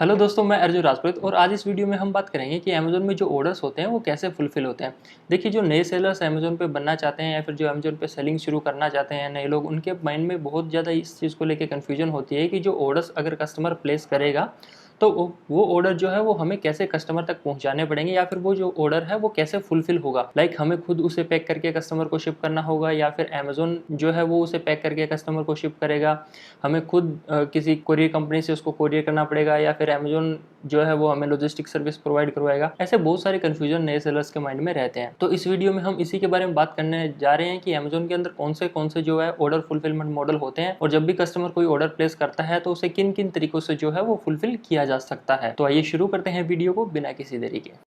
Hello दोस्तों, मैं अर्जुन राजपूत और आज इस वीडियो में हम बात करेंगे कि अमेज़न में जो ऑर्डर्स होते हैं वो कैसे फुलफ़िल होते हैं। देखिए, जो नए सेलर्स अमेज़न पे बनना चाहते हैं या फिर जो अमेज़न पे सेलिंग शुरू करना चाहते हैं नए लोग, उनके माइंड में बहुत ज़्यादा इस चीज़ को लेके कन्फ्यूजन होती है कि जो ऑर्डर्स अगर कस्टमर प्लेस करेगा तो वो ऑर्डर जो है वो हमें कैसे कस्टमर तक पहुंचाने पड़ेंगे या फिर वो जो ऑर्डर है वो कैसे फुलफिल होगा। लाइक हमें खुद उसे पैक करके कस्टमर को शिप करना होगा या फिर अमेज़न जो है वो उसे पैक करके कस्टमर को शिप करेगा। हमें खुद किसी कोरियर कंपनी से उसको कोरियर करना पड़ेगा या फिर अमेज़न जो है वो हमें लॉजिस्टिक सर्विस प्रोवाइड करवाएगा। ऐसे बहुत सारे कन्फ्यूजन नए सेलर्स के माइंड में रहते हैं। तो इस वीडियो में हम इसी के बारे में बात करने जा रहे हैं कि अमेज़न के अंदर कौन से जो है ऑर्डर फुलफिलमेंट मॉडल होते हैं और जब भी कस्टमर कोई ऑर्डर प्लेस करता है तो उसे किन किन तरीकों से जो है वो फुलफिल किया जा सकता है। तो आइए शुरू करते हैं वीडियो को बिना किसी देरी के।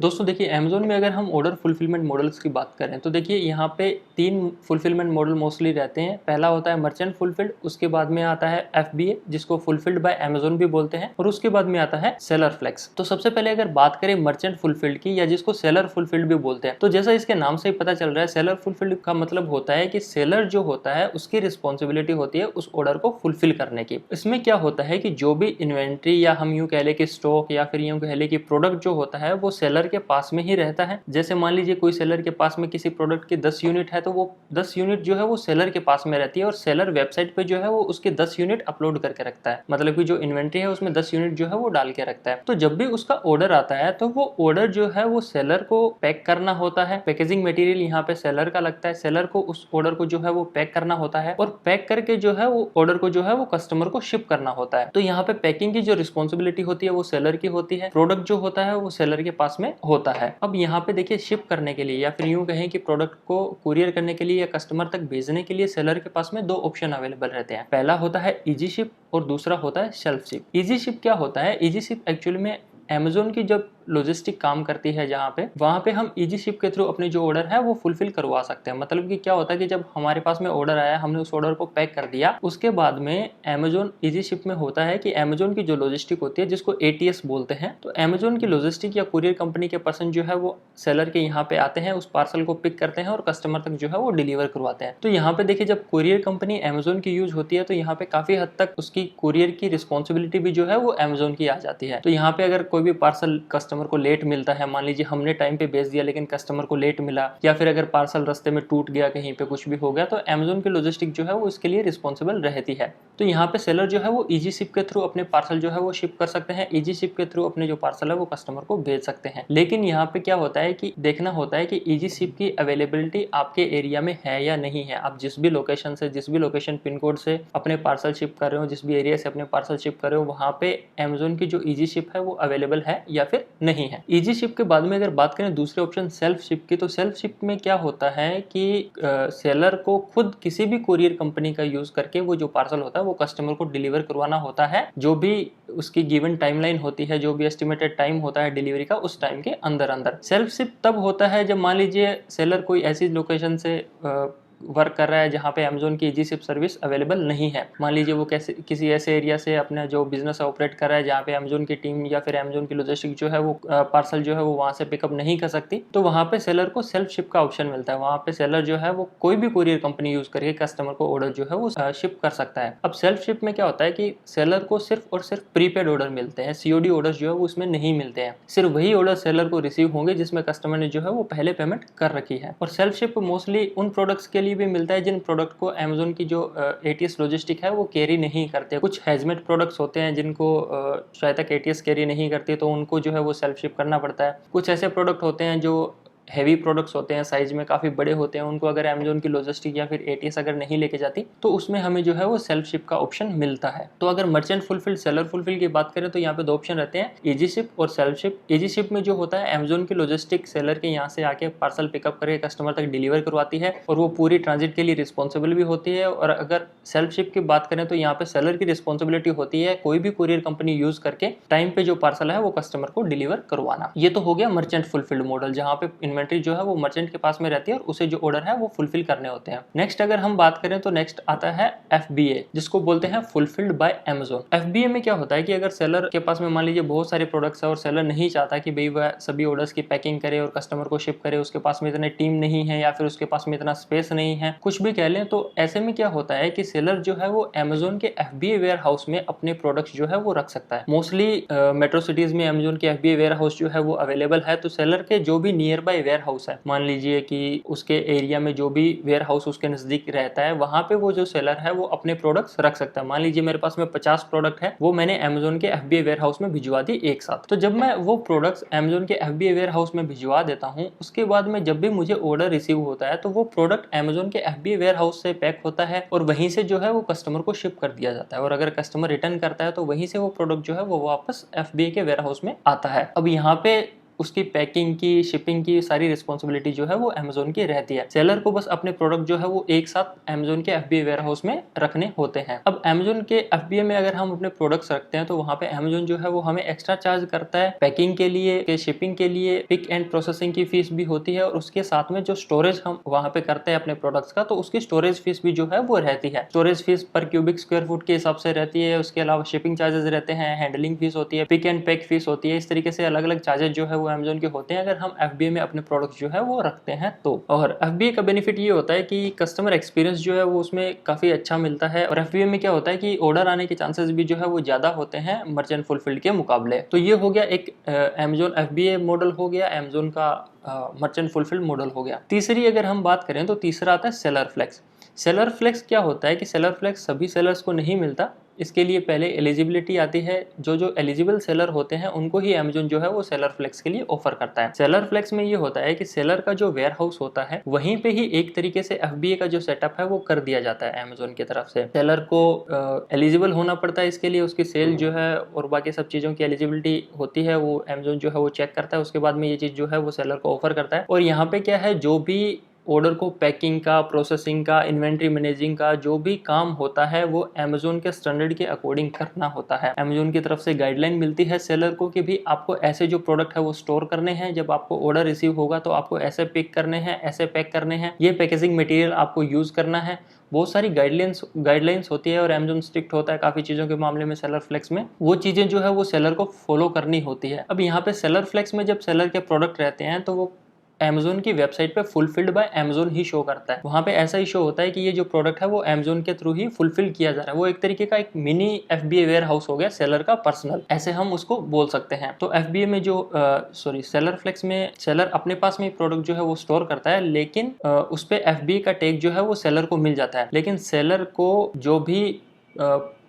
दोस्तों देखिए, अमेज़न में अगर हम ऑर्डर फुलफिलमेंट मॉडल्स की बात करें तो देखिए यहाँ पे 3 फुलफिलमेंट मॉडल मोस्टली रहते हैं। पहला होता है मर्चेंट फुलफिल्ड, उसके बाद में आता है FBA जिसको फुलफिल्ड बाय अमेज़न भी बोलते हैं और उसके बाद में आता है सेलर फ्लेक्स। तो सबसे पहले अगर बात करें मर्चेंट फुलफिल्ड की या जिसको सेलर फुलफिल्ड भी बोलते हैं, तो जैसा इसके नाम से ही पता चल रहा है, सेलर फुलफिल्ड का मतलब होता है कि सेलर जो होता है उसकी रिस्पॉन्सिबिलिटी होती है उस ऑर्डर को फुलफिल करने की। इसमें क्या होता है कि जो भी इन्वेंट्री या हम यूं कह ले कि स्टॉक या फिर यूं कह ले कि प्रोडक्ट जो होता है वो सेलर के पास में ही रहता है। जैसे मान लीजिए कोई सेलर के पास में किसी प्रोडक्ट की 10 यूनिट है तो वो 10 यूनिट जो है वो सेलर के पास में रहती है और सेलर वेबसाइट पे जो है वो उसके 10 यूनिट अपलोड करके रखता है। मतलब कि जो इन्वेंट्री है उसमें 10 यूनिट जो है वो डाल के रखता है। तो जब भी उसका ऑर्डर आता है तो वो ऑर्डर जो है वो सेलर को पैक करना होता है। पैकेजिंग मटेरियल यहाँ पे सेलर का लगता है। सेलर को उस ऑर्डर को जो है वो पैक करना होता है और पैक करके जो है वो ऑर्डर को जो है वो कस्टमर को शिप करना होता है। तो यहाँ पे पैकिंग की जो रिस्पॉन्सिबिलिटी होती है वो सेलर की होती है। प्रोडक्ट जो होता है वो सेलर के पास में होता है। अब यहाँ पे देखिए, शिप करने के लिए या फिर यूं कहें कि प्रोडक्ट को कुरियर करने के लिए या कस्टमर तक भेजने के लिए सेलर के पास में 2 ऑप्शन अवेलेबल रहते हैं। पहला होता है इजी शिप और दूसरा होता है सेल्फ शिप। इजी शिप क्या होता है? इजी शिप एक्चुअली में अमेज़न की जब लॉजिस्टिक काम करती है वहां पे हम इजी शिप के थ्रू अपने जो ऑर्डर है वो फुलफिल करवा सकते हैं। मतलब कि क्या होता है कि जब हमारे पास में ऑर्डर आया, हमने उस ऑर्डर को पैक कर दिया, उसके बाद में अमेज़न इजी शिप में होता है कि अमेज़न की जो लॉजिस्टिक होती है जिसको ATS बोलते हैं, तो अमेज़न की लॉजिस्टिक या कुरियर कंपनी के पर्सन जो है वो सेलर के यहाँ पे आते हैं, उस पार्सल को पिक करते हैं और कस्टमर तक जो है वो डिलीवर करवाते हैं। तो यहाँ पे देखिए, जब कुरियर कंपनी अमेज़न की यूज होती है तो यहाँ पे काफी हद तक उसकी कुरियर की रिस्पॉन्सिबिलिटी भी जो है वो अमेज़न की आ जाती है। तो यहाँ पे अगर कोई भी पार्सल कस्टमर को लेट मिलता है, मान लीजिए हमने टाइम पे भेज दिया लेकिन कस्टमर को लेट मिला, या फिर अगर पार्सल रास्ते में टूट गया, कहीं पे कुछ भी हो गया, तो अमेज़न की लॉजिस्टिक जो है वो इसके लिए रिस्पॉन्सिबल रहती है। तो यहाँ पे सेलर जो है वो इजी शिप के थ्रू अपने पार्सल जो है वो शिप कर सकते हैं। इजी शिप के थ्रू अपने जो पार्सल है वो कस्टमर को भेज सकते हैं। लेकिन यहाँ पे क्या होता है कि देखना होता है कि इजी शिप की अवेलेबिलिटी आपके एरिया में है या नहीं है। आप जिस भी लोकेशन से, जिस भी लोकेशन पिन कोड से अपने पार्सल शिप कर रहे हो, जिस भी एरिया से अपने पार्सल शिप कर रहे हो, वहां पे अमेज़न की जो इजी शिप है वो अवेलेबल है या फिर नहीं है। इजी शिप के बाद में अगर बात करें दूसरे ऑप्शन सेल्फ शिप की, तो सेल्फ शिप में क्या होता है कि सेलर को खुद किसी भी कुरियर कंपनी का यूज करके वो जो पार्सल होता है वो कस्टमर को डिलीवर करवाना होता है। जो भी उसकी गिवन टाइमलाइन होती है, जो भी एस्टिमेटेड टाइम होता है डिलीवरी का, उस टाइम के अंदर अंदर। सेल्फ शिप तब होता है जब मान लीजिए सेलर कोई ऐसी लोकेशन से वर्क कर रहा है जहाँ पे अमेज़न की इजी शिप सर्विस अवेलेबल नहीं है। मान लीजिए वो कैसे किसी ऐसे एरिया से अपना जो बिजनेस ऑपरेट कर रहा है जहाँ पे अमेज़न की टीम या फिर अमेज़न की लॉजिस्टिक जो है वो पार्सल जो है वो वहाँ से पिकअप नहीं कर सकती, तो वहाँ पे सेलर को सेल्फ शिप का ऑप्शन मिलता है। वहाँ पे सेलर जो है वो कोई भी कुरियर कंपनी यूज करके कस्टमर को ऑर्डर जो है वो शिप कर सकता है। अब सेल्फ शिप में क्या होता है कि सेलर को सिर्फ और सिर्फ प्रीपेड ऑर्डर मिलते हैं। COD ऑर्डर जो है वो उसमें नहीं मिलते हैं। सिर्फ वही ऑर्डर सेलर को रिसीव होंगे जिसमें कस्टमर ने जो है वो पहले पेमेंट कर रखी है। और सेल्फ शिप मोस्टली उन प्रोडक्ट्स के लिए भी मिलता है जिन प्रोडक्ट को अमेज़न की जो ATS लॉजिस्टिक है वो कैरी नहीं करते। कुछ हैजमेट प्रोडक्ट्स होते हैं जिनको शायद तक ATS कैरी नहीं करती, तो उनको जो है वो सेल्फ शिप करना पड़ता है। कुछ ऐसे प्रोडक्ट होते हैं जो हैवी प्रोडक्ट्स होते हैं, साइज में काफी बड़े होते हैं, उनको अगर अमेज़न की लॉजिस्टिक या फिर ATS अगर नहीं लेके जाती तो उसमें हमें जो है वो सेल्फ शिप का ऑप्शन मिलता है। तो अगर मर्चेंट फुलफिल, सेलर फुलफिल की बात करें तो यहाँ पे 2 ऑप्शन रहते हैं, इजी शिप और सेल्फ शिप। इजी शिप में जो होता है अमेज़न की लॉजिस्टिक सेलर के यहाँ से आके पार्सल पिकअप करके कस्टमर तक डिलीवर करवाती है और वो पूरी ट्रांजिट के लिए रिस्पॉन्सिबल भी होती है। और अगर सेल्फ शिप की बात करें तो यहाँ पे सेलर की रिस्पॉन्सिबिलिटी होती है कोई भी कुरियर कंपनी यूज करके टाइम पे जो पार्सल है वो कस्टमर को डिलीवर करवाना। ये तो हो गया मर्चेंट फुलफिल्ड मॉडल, जहाँ पे इन्वेंट्री जो है वो मर्चेंट के पास में रहती है और उसे जो ऑर्डर है वो फुलफिल करने होते हैं। नेक्स्ट अगर हम बात करें तो नेक्स्ट आता है FBA, जिसको बोलते हैं फुलफिल्ड बाय अमेजोन। FBA में क्या होता है कि अगर सेलर के पास में मान लीजिए बहुत सारे प्रोडक्ट्स है और सेलर नहीं चाहता कि भाई वह सभी ऑर्डर्स की पैकिंग करे और कस्टमर को शिप करे, उसके पास में इतने टीम नहीं है या फिर उसके पास में इतना स्पेस नहीं है, कुछ भी कह लें, तो ऐसे में क्या होता है कि सेलर जो है वो अमेजोन के FBA वेयर हाउस में अपने प्रोडक्ट्स जो है वो रख सकता है। मोस्टली मेट्रो सिटीज में अमेजोन के FBA वेयर हाउस जो है वो अवेलेबल है, तो सेलर के जो भी नियर बाय वेयर हाउस है, मान लीजिए कि उसके एरिया में जो भी वेयर हाउस उसके नजदीक रहता है, वहां पे वो जो सेलर है वो अपने प्रोडक्ट्स रख सकता है। मान लीजिए मेरे पास में 50 प्रोडक्ट है, वो मैंने अमेजोन के FBA वेयर हाउस में भिजवा दी एक साथ। तो जब मैं वो प्रोडक्ट्स अमेजोन के FBA वेयर हाउस में भिजवा देता हूँ, उसके बाद में जब भी मुझे ऑर्डर रिसीव होता है तो वो प्रोडक्ट अमेजोन के FBA वेयर हाउस से पैक होता है और वहीं से जो है वो कस्टमर को शिप कर दिया जाता है। और अगर कस्टमर रिटर्न करता है तो वहीं से वो प्रोडक्ट जो है वो वापस FBA के वेयर हाउस में आता है। अब यहाँ पे उसकी पैकिंग की, शिपिंग की सारी रिस्पॉन्सिबिलिटी जो है वो अमेजोन की रहती है। सेलर को बस अपने प्रोडक्ट जो है वो एक साथ अमेजोन के FBA वेयर हाउस में रखने होते हैं। अब अमेजोन के FBA में अगर हम अपने प्रोडक्ट्स रखते हैं तो वहाँ पे अमेजोन जो है वो हमें एक्स्ट्रा चार्ज करता है पैकिंग के लिए, शिपिंग के लिए, पिक एंड प्रोसेसिंग की फीस भी होती है और उसके साथ में जो स्टोरेज हम वहाँ पे करते हैं अपने प्रोडक्ट्स का, तो उसकी स्टोरेज फीस भी जो है वो रहती है। स्टोरेज फीस पर क्यूबिक स्क्वायर फुट के हिसाब से रहती है। उसके अलावा शिपिंग चार्जेस रहते हैं, हैंडलिंग फीस होती है, पिक एंड पैक फीस होती है। इस तरीके से अलग अलग चार्जेस जो है वो अमेजोन के होते हैं अगर हम FBA में अपने प्रोडक्ट जो है वो रखते हैं तो। और FBA का बेनिफिट ये होता है कि कस्टमर एक्सपीरियंस जो है वो उसमें काफी अच्छा मिलता है। और FBA में क्या होता है कि ऑर्डर आने के चांसेस भी जो है वो ज्यादा होते हैं मर्चेंट फुलफिल्ड के मुकाबले। तो ये हो गया एक अमेजोन FBA मॉडल हो गया, अमेजोन का मर्चेंट फुलफिल्ड मॉडल हो गया। तीसरी अगर हम बात करें तो तीसरा आता है सेलर फ्लेक्स। सेलर फ्लेक्स क्या होता है कि सेलर फ्लेक्स सभी सेलर्स को नहीं मिलता। इसके लिए पहले एलिजिबिलिटी आती है। जो एलिजिबल सेलर होते हैं उनको ही अमेजोन जो है वो सेलर फ्लेक्स के लिए ऑफर करता है। सेलर फ्लेक्स में ये होता है कि सेलर का जो वेयर हाउस होता है वहीं पे ही एक तरीके से FBA का जो सेटअप है वो कर दिया जाता है अमेजोन की तरफ से। सेलर को एलिजिबल होना पड़ता है, इसके लिए उसकी सेल जो है और बाकी सब चीज़ों की एलिजिबिलिटी होती है वो अमेजोन जो है वो चेक करता है। उसके बाद में ये चीज़ जो है वो सेलर को ऑफर करता है। और यहाँ पे क्या है, जो भी ऑर्डर को पैकिंग का, प्रोसेसिंग का, इन्वेंट्री मैनेजिंग का जो भी काम होता है वो अमेजोन के स्टैंडर्ड के अकॉर्डिंग करना होता है। अमेजोन की तरफ से गाइडलाइन मिलती है सेलर को कि भी आपको ऐसे जो प्रोडक्ट है वो स्टोर करने हैं, जब आपको ऑर्डर रिसीव होगा तो आपको ऐसे पिक करने हैं, ऐसे पैक करने हैं, ये पैकेजिंग मटेरियल आपको यूज करना है। बहुत सारी गाइडलाइंस होती है और अमेजोन स्ट्रिक्ट होता है काफी चीजों के मामले में। सेलर फ्लेक्स में वो चीजें जो है वो सेलर को फॉलो करनी होती है। अब यहाँ पे सेलर फ्लेक्स में जब सेलर के प्रोडक्ट रहते हैं तो वो अमेजोन की वेबसाइट पे fulfilled by Amazon he show करता है। वहां पे ऐसा ही शो होता है कि ये जो प्रोडक्ट है वो अमेजोन के थ्रू ही फुलफिल किया जा रहा है। वो एक तरीके का एक मिनी FBA वेयर हाउस हो गया सेलर का पर्सनल, ऐसे हम उसको बोल सकते हैं। तो FBA में जो सेलर फ्लेक्स में सेलर अपने पास में प्रोडक्ट जो है वो स्टोर करता है, लेकिन उस पे FBA का टैग जो है वो सेलर को मिल जाता है। लेकिन सेलर को जो भी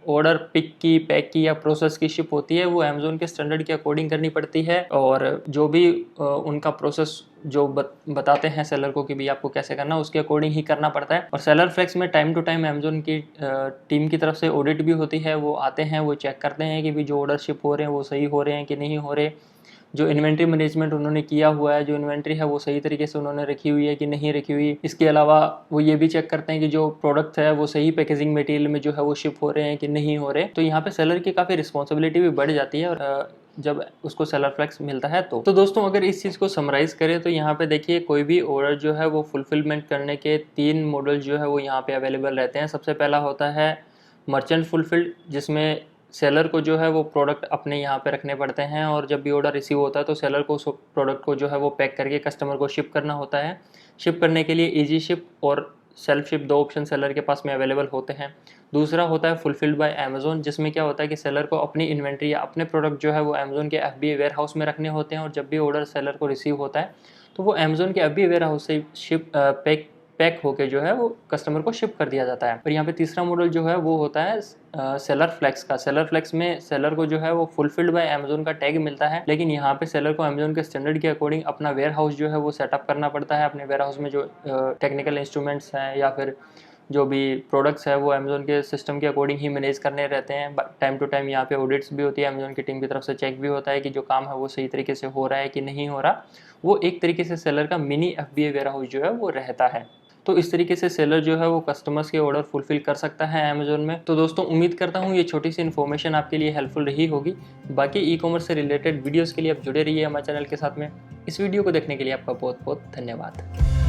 ऑर्डर पिक की, पैक की या प्रोसेस की शिप होती है वो अमेजोन के स्टैंडर्ड के अकॉर्डिंग करनी पड़ती है। और जो भी उनका प्रोसेस जो बताते हैं सेलर को कि भी आपको कैसे करना, उसके अकॉर्डिंग ही करना पड़ता है। और सेलर फ्लेक्स में टाइम टू टाइम अमेजोन की टीम की तरफ से ऑडिट भी होती है। वो आते हैं, वो चेक करते हैं कि भी जो ऑर्डर शिप हो रहे हैं वो सही हो रहे हैं कि नहीं हो रहे, जो इन्वेंट्री मैनेजमेंट उन्होंने किया हुआ है, जो इन्वेंट्री है वो सही तरीके से उन्होंने रखी हुई है कि नहीं रखी हुई। इसके अलावा वो ये भी चेक करते हैं कि जो प्रोडक्ट है वो सही पैकेजिंग मटेरियल में जो है वो शिप हो रहे हैं कि नहीं हो रहे। तो यहाँ पे सेलर की काफ़ी रिस्पॉन्सिबिलिटी भी बढ़ जाती है और जब उसको सेलर फ्लेक्स मिलता है तो दोस्तों अगर इस चीज़ को समराइज करें तो यहाँ पे देखिए कोई भी ऑर्डर जो है वो फुलफिलमेंट करने के 3 मॉडल जो है वो यहाँ पे अवेलेबल रहते हैं। सबसे पहला होता है मर्चेंट फुलफिल्ड, जिसमें सेलर को जो है वो प्रोडक्ट अपने यहाँ पे रखने पड़ते हैं और जब भी ऑर्डर रिसीव होता है तो सेलर को उस प्रोडक्ट को जो है वो पैक करके कस्टमर को शिप करना होता है। शिप करने के लिए ईजी शिप और सेल्फ शिप 2 ऑप्शन सेलर के पास में अवेलेबल होते हैं। दूसरा होता है फुलफिल्ड बाय अमेजोन, जिसमें क्या होता है कि सेलर को अपनी इन्वेंट्री या अपने प्रोडक्ट जो है वो अमेजोन के FBA वेयर हाउस में रखने होते हैं और जब भी ऑर्डर सेलर को रिसीव होता है तो वो अमेजोन के FBA वेयर हाउस से शिप पैक होके जो है वो कस्टमर को शिप कर दिया जाता है। और यहाँ पे तीसरा मॉडल जो है वो होता है सेलर फ्लेक्स का। सेलर फ्लेक्स में सेलर को जो है वो फुलफिल्ड बाय अमेजोन का टैग मिलता है, लेकिन यहाँ पे सेलर को अमेजोन के स्टैंडर्ड के अकॉर्डिंग अपना वेयर हाउस जो है वो सेटअप करना पड़ता है। अपने वेयर हाउस में जो टेक्निकल इंस्ट्रूमेंट्स हैं या फिर जो भी प्रोडक्ट्स है वो अमेजोन के सिस्टम के अकॉर्डिंग ही मैनेज करने रहते हैं। टाइम टू टाइम यहाँ पे ऑडिट्स भी होती है, अमेजोन की टीम की तरफ से चेक भी होता है कि जो काम है वो सही तरीके से हो रहा है कि नहीं हो रहा। वो एक तरीके से सेलर का मिनी FBA वेयर हाउस जो है वो रहता है। तो इस तरीके से सेलर जो है वो कस्टमर्स के ऑर्डर फुलफिल कर सकता है अमेजोन में। तो दोस्तों उम्मीद करता हूँ ये छोटी सी इन्फॉर्मेशन आपके लिए हेल्पफुल रही होगी। बाकी ई कॉमर्स से रिलेटेड वीडियोज़ के लिए आप जुड़े रहिए हमारे चैनल के साथ में। इस वीडियो को देखने के लिए आपका बहुत बहुत धन्यवाद।